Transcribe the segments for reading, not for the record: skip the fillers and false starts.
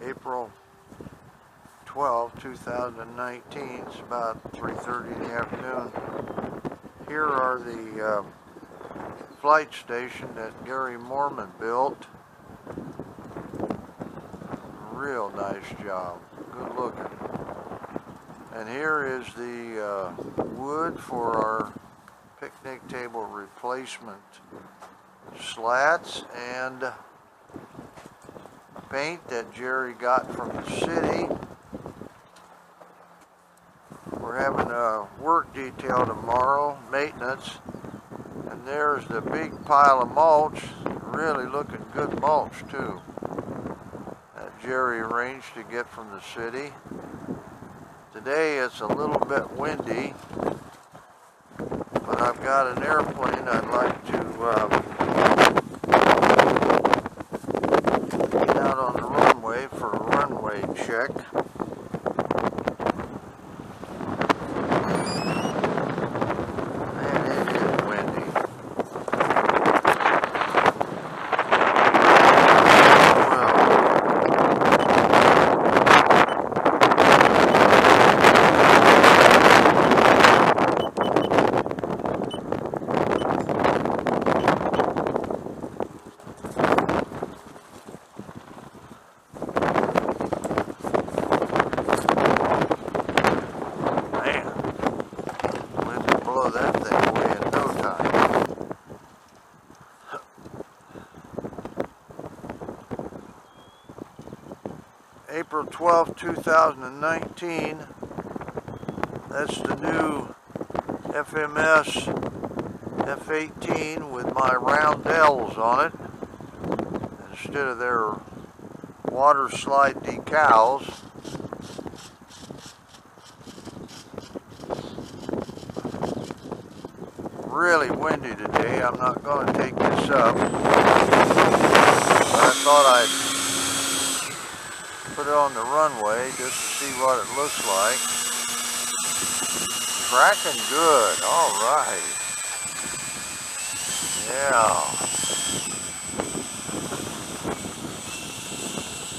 April 12, 2019. It's about 3:30 in the afternoon. Here are the flight station that Gary Mormon built. Real nice job. Good looking. And here is the wood for our picnic table replacement slats and paint that Jerry got from the city. We're having a work detail tomorrow, maintenance, and there's the big pile of mulch, really looking good mulch too, that Jerry arranged to get from the city. Today it's a little bit windy, but I've got an airplane I'd like to get out on the runway for a runway check. And it is windy. That thing away in no time. April 12, 2019. That's the new FMS F18 with my roundels on it instead of their water slide decals. Really windy today. I'm not going to take this up, but I thought I'd put it on the runway just to see what it looks like. Cracking good. All right. Yeah.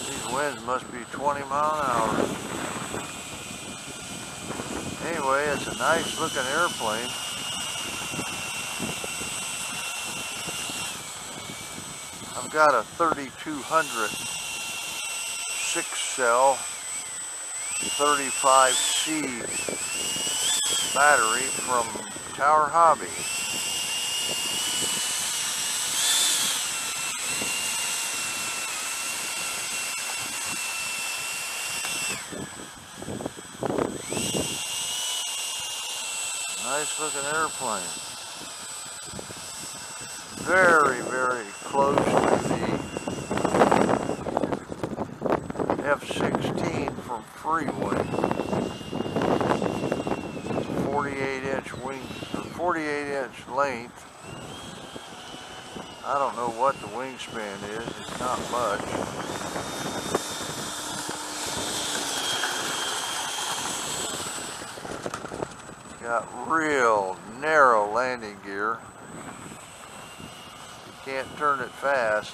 These winds must be 20 mile an hour. Anyway, it's a nice looking airplane. I've got a 3200 6-cell 35C battery from Tower Hobby. Nice looking airplane. Very, very close to the F-16 from Freewing. 48-inch wing, or 48-inch length. I don't know what the wingspan is. It's not much. Got real narrow landing gear. Can't turn it fast.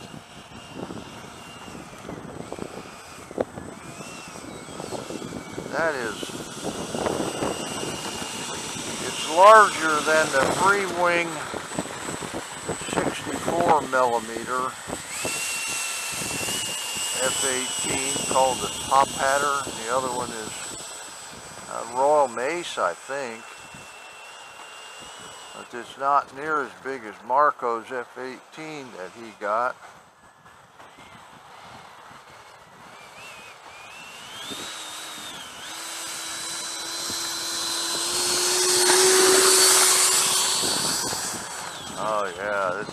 That is, it's larger than the Freewing 64 millimeter F-18 called the Top Hatter. The other one is Royal Mace, I think. But it's not near as big as Marco's F-18 that he got. Oh yeah,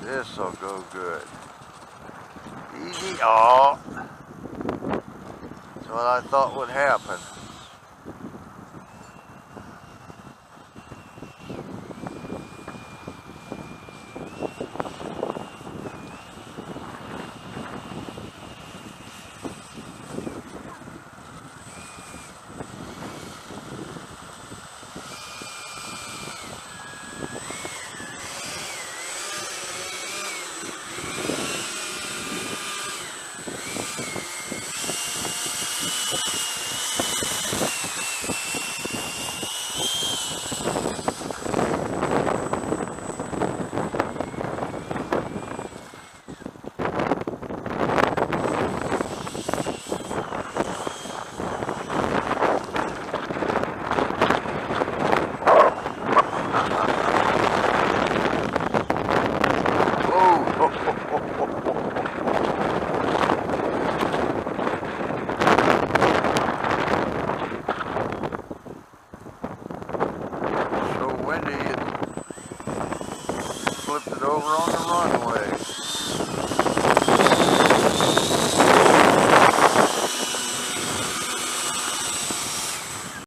this'll go good. Easy. Oh, that's what I thought would happen. the runway.